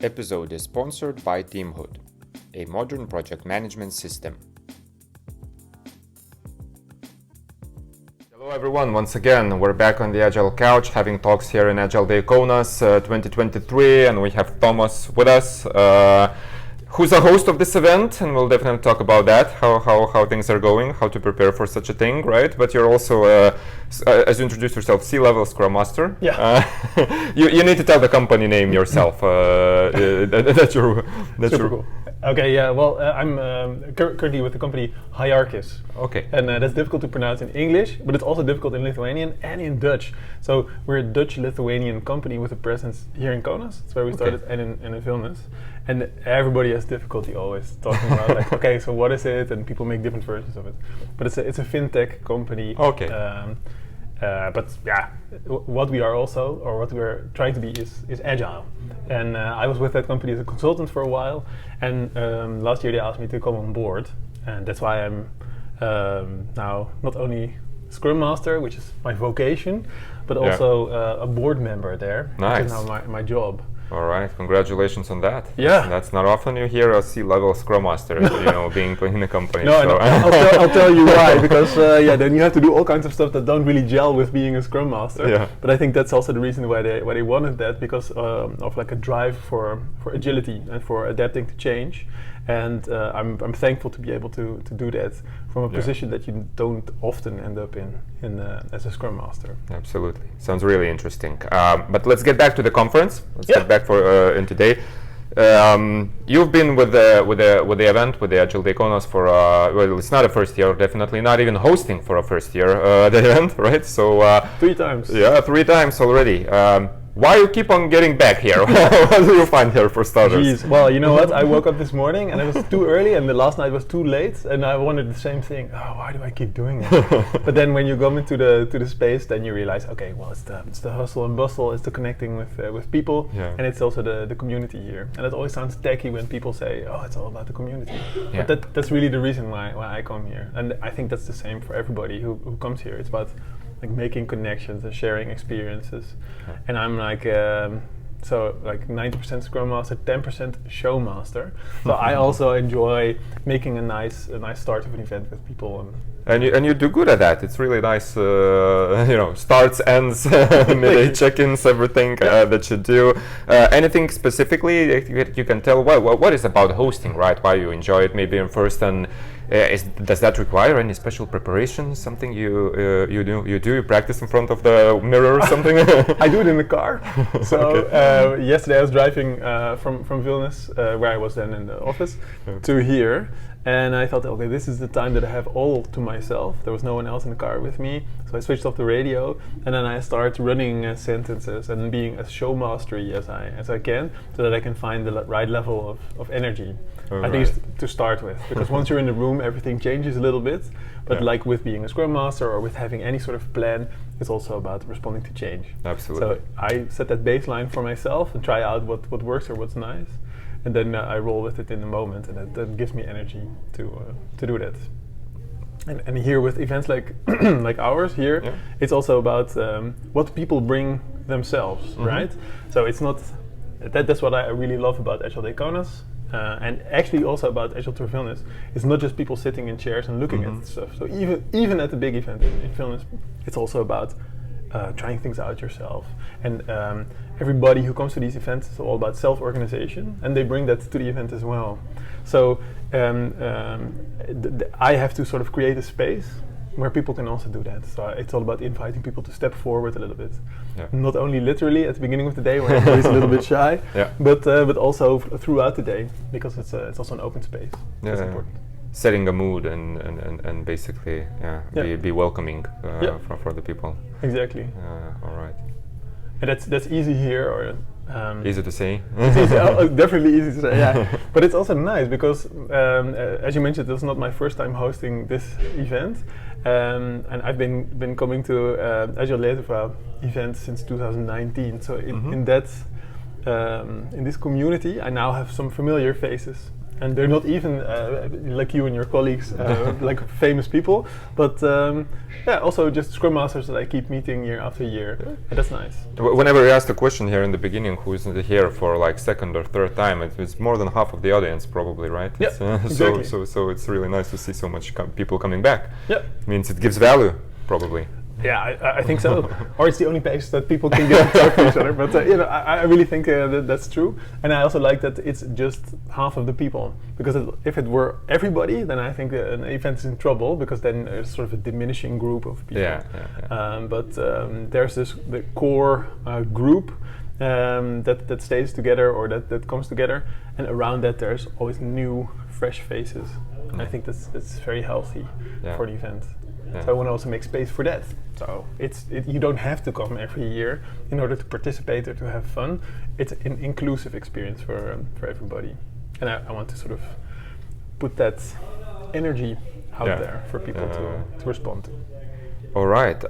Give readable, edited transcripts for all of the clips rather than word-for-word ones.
episode is sponsored by Teamhood, a modern project management system. Hello everyone, once again, we're back on the Agile Couch having talks here in Agile Day Kaunas 2023, and we have Thomas with us, who's a host of this event, and we'll definitely talk about that, how things are going, how to prepare for such a thing, right? But you're also, as you introduced yourself, C-level Scrum Master. Yeah. You need to tell the company name yourself. That's cool. Okay, yeah, well, I'm currently with the company Hierarchis. Okay. And that's difficult to pronounce in English, but it's also difficult in Lithuanian and in Dutch. So we're a Dutch-Lithuanian company with a presence here in Kaunas. That's where we started, and in Vilnius. And everybody has difficulty always talking about like, okay, so what is it? And people make different versions of it. But it's a fintech company. Okay. But yeah, what we are also, or what we're trying to be, is agile. And I was with that company as a consultant for a while, and last year they asked me to come on board, and that's why I'm now not only Scrum Master, which is my vocation, but also a board member there. Nice. Which is now my job. All right, congratulations on that. Yeah. That's not often you hear a C-level Scrum Master, being put in the company. No, no. I'll tell you why, because then you have to do all kinds of stuff that don't really gel with being a Scrum Master. Yeah. But I think that's also the reason why they wanted that, because of like a drive for agility and for adapting to change. And I'm thankful to be able to do that from a position that you don't often end up in as a Scrum Master. Absolutely, sounds really interesting. But let's get back to the conference. Let's get back in today. You've been with the event, with the Agile Day Kaunas for well, it's not a first year, definitely not even hosting for a first year the event, right? So 3 times. Yeah, 3 times already. Why you keep on getting back here? What do you find here for starters? Jeez. Well, you know what? I woke up this morning and it was too early, and the last night was too late, and I wondered the same thing. Oh, why do I keep doing it? But then when you go into the space, then you realize, okay, well, it's the hustle and bustle, it's the connecting with people, and it's also the community here. And it always sounds tacky when people say, oh, it's all about the community. Yeah. But that's really the reason why I come here, and I think that's the same for everybody who comes here. It's about like making connections and sharing experiences. And I'm like, so like 90% Scrum Master, 10% Show Master. So I also enjoy making a nice start of an event with people. And you do good at that. It's really nice, starts, ends, midday check-ins, everything that you do. Anything specifically you can tell? What is about hosting, right? Why you enjoy it? Maybe in first, and does that require any special preparation? Something you do? You practice in front of the mirror or something? I do it in the car. So yesterday I was driving from Vilnius, where I was then in the office, to here. And I thought, okay, this is the time that I have all to myself. There was no one else in the car with me, so I switched off the radio, and then I start running sentences and being as show mastery as I can, so that I can find the right level of energy, at least to start with. Because once you're in the room, everything changes a little bit. But like with being a Scrum Master or with having any sort of plan, it's also about responding to change. Absolutely. So I set that baseline for myself and try out what works or what's nice. And then I roll with it in the moment, and that gives me energy to do that. And here with events like like ours here, it's also about what people bring themselves, right? So it's not that's what I really love about Agile Day Kaunas, and actually also about Agile Tour Vilnius. It's not just people sitting in chairs and looking at stuff. So even at the big event in Vilnius, it's also about trying things out yourself. And everybody who comes to these events is all about self-organization, and they bring that to the event as well. So I have to sort of create a space where people can also do that. So it's all about inviting people to step forward a little bit. Yeah. Not only literally at the beginning of the day where everybody's a little bit shy, but also throughout the day, because it's also an open space. That's important. Setting a mood and basically be welcoming for the people. Exactly. All right. And that's easy here, or easy to say. It's easy, definitely easy to say. Yeah, but it's also nice because, as you mentioned, this is not my first time hosting this event, and I've been coming to Agile Day Kaunas events since 2019. So in this community, I now have some familiar faces. and they're not even like you and your colleagues, like famous people, but also just Scrum Masters that I keep meeting year after year, and that's nice. Whenever we asked a question here in the beginning, who is here for like second or third time, it's more than half of the audience probably, right? Yeah, exactly. So it's really nice to see so much people coming back. Yeah, means it gives value probably. Yeah, I think so. Or it's the only place that people can get to talk to each other. But I really think that's true. And I also like that it's just half of the people. Because if it were everybody, then I think an event is in trouble. Because then there's sort of a diminishing group of people. But there's the core group that stays together or that comes together. And around that there's always new, fresh faces. And I think that's very healthy for the event. Yeah. So I want to also make space for that. So you don't have to come every year in order to participate or to have fun. It's an inclusive experience for everybody. And I want to sort of put that energy out there for people to respond to. All right.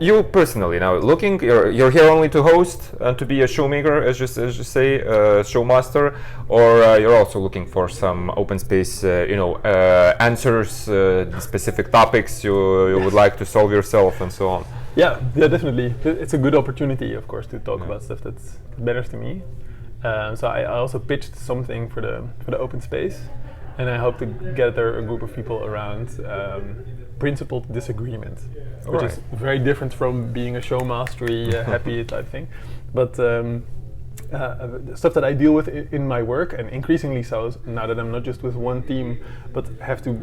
You personally now you're here only to host and to be a showmaker, as you say, show master, or you're also looking for some open space, answers, specific topics you would like to solve yourself and so on. Yeah, definitely. It's a good opportunity, of course, to talk about stuff that matters to me. So I also pitched something for the open space, and I hope to gather a group of people around principled disagreement, which is very different from being a show mastery, happy type thing. But stuff that I deal with in my work, and increasingly so now that I'm not just with one team, but have to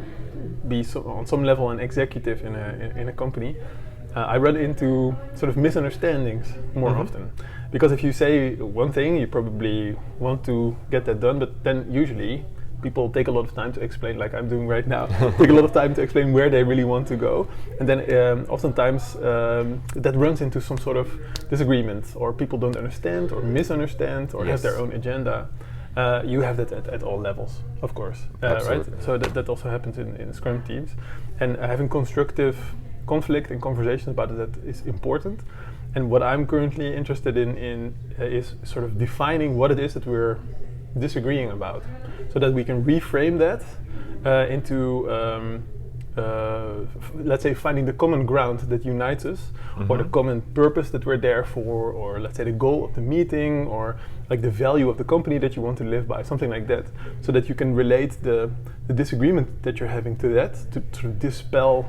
be on some level an executive in a company, I run into sort of misunderstandings more often. Because if you say one thing, you probably want to get that done, but then usually people take a lot of time to explain, like I'm doing right now, take a lot of time to explain where they really want to go. And then oftentimes that runs into some sort of disagreement, or people don't understand or misunderstand or have their own agenda. You have that at all levels, of course, right? So that also happens in Scrum teams. And having constructive conflict and conversations about it, that is important. And what I'm currently interested in is sort of defining what it is that we're disagreeing about, so that we can reframe that into let's say finding the common ground that unites us, or the common purpose that we're there for, or let's say the goal of the meeting, or like the value of the company that you want to live by, something like that, so that you can relate the disagreement that you're having to that, to sort of dispel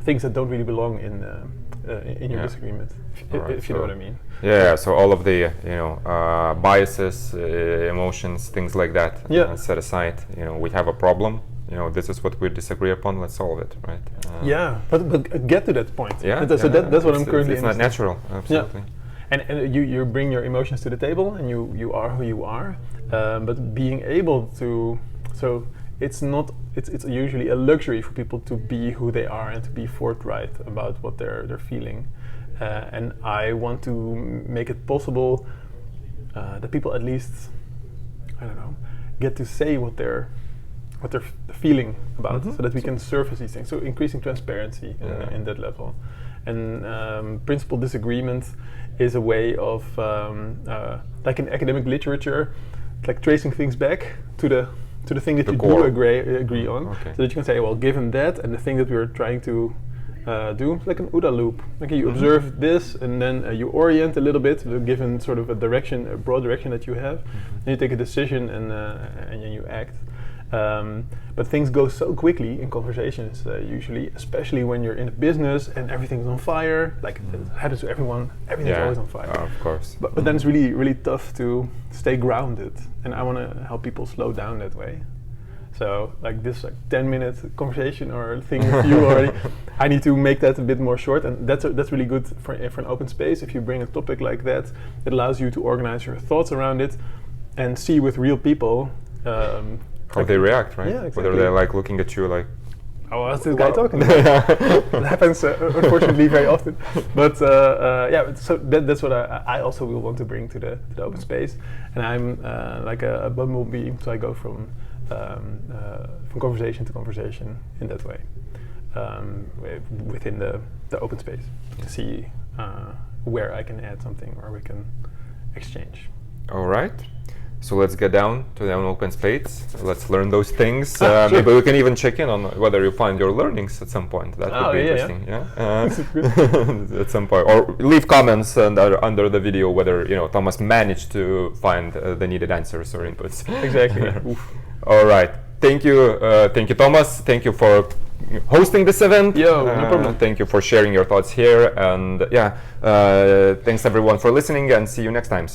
things that don't really belong in your disagreement, if you know what I mean. Yeah, so all of the biases, emotions, things like that set aside. We have a problem. This is what we disagree upon. Let's solve it, right? But get to that point. So that's what I'm currently. It's not natural, absolutely. Yeah. And you bring your emotions to the table, and you are who you are. But being able to, so it's usually a luxury for people to be who they are and to be forthright about what they're feeling. And I want to make it possible that people at least, get to say what they're feeling about, so that we can surface these things. So increasing transparency in that level. And principled disagreement is a way of, like in academic literature, like tracing things back to the thing that you do agree on, so that you can say, well, given that and the thing that we're trying to do, like an OODA loop. Like you observe this, and then you orient a little bit, given sort of a broad direction that you have, and you take a decision, and then you act. But things go so quickly in conversations, usually, especially when you're in a business and everything's on fire. Like it happens to everyone. Everything's always on fire. Of course. But then it's really, really tough to stay grounded, and I want to help people slow down that way. So like this 10-minute conversation or thing with you already, I need to make that a bit more short, and that's really good for an open space. If you bring a topic like that, it allows you to organize your thoughts around it and see with real people how they react, right? Yeah, exactly. Whether they're like looking at you like, oh, what's this guy talking about? That happens unfortunately very often. But so that's what I also will want to bring to the open space. And I'm like a bumblebee, so I go from conversation to conversation in that way, within the open space, to see where I can add something or we can exchange. All right. So let's get down to the open space. Let's learn those things. Sure. Maybe we can even check in on whether you find your learnings at some point. That would be interesting. At some point, or leave comments under the video whether Thomas managed to find the needed answers or inputs. Exactly. All right. Thank you, Thomas. Thank you for hosting this event. No problem. Thank you for sharing your thoughts here, and thanks everyone for listening, and see you next time.